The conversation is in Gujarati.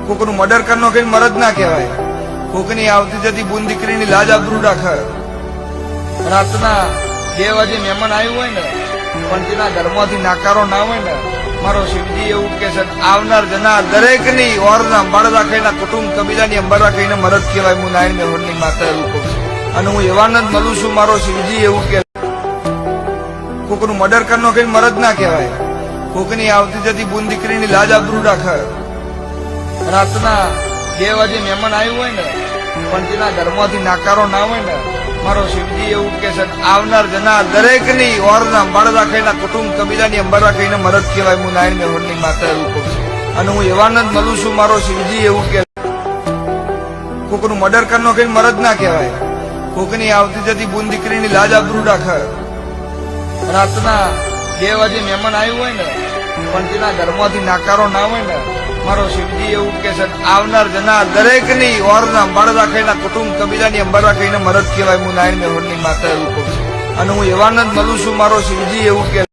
કોકનું મર્ડર કરનો કઈ મરદ ના કહેવાય. કોકની આવતી જતી બુન દીકરીની લાજ આબરૂ રાખે. રાતના 2 વાગે મહેમાન આવ્યું હોય ને પણ તેના ઘરમાંથી નાકારો ના હોય ને, મારો શિવજી એવું કે છે, આવનાર જનાર દરેકની ઓરના અંબાડ રાખીના કુટુંબ કબીલાની અંબાડ રાખીને મરદ કહેવાય. હું નારાયણ મેહોરની માતા એવું કહું છું અને હું એવાને જ મળું છું. મારો શિવજી એવું કે કોકનું મર્ડર કરનો કઈ મરદ ના કહેવાય. કોકની આવતી જતી બુન દીકરીની લાજ આબરૂ રાખે. રાતના 2 વાગે મહેમાન આવ્યું હોય ને પણ તેના ઘરમાંથી નાકારો ના હોય ને, મારો શિવજી એવું કે છે, આવનાર જનાર દરેકની ઓરના અંબાડ રાખીના કુટુંબ કબીલાની અંબાડ રાખીને મરદ કહેવાય. હું નારાયણ મેહોરની માતા એવું કહું છું અને હું એવાને જ મળું છું. મારો શિવજી એવું કે કોકનું મર્ડર કરનો કઈ મરદ ના કહેવાય. કોકની આવતી જતી બુન દીકરીની લાજ આબરૂ રાખે. રાતના 2 વાગે મહેમાન આવ્યું હોય ને પણ તેના ઘરમાંથી નાકારો ના હોય ને, મારો શિવજી એવું કે છે, આવનાર જનાર દરેકની ઓરના અંબાડ રાખીના કુટુંબ કબીલાની અંબાડ રાખીને મરદ કહેવાય. હું નારાયણ મેહોરની માતા એવું કહું છું અને હું એવાને જ મળું છું. મારો શિવજી એવું કે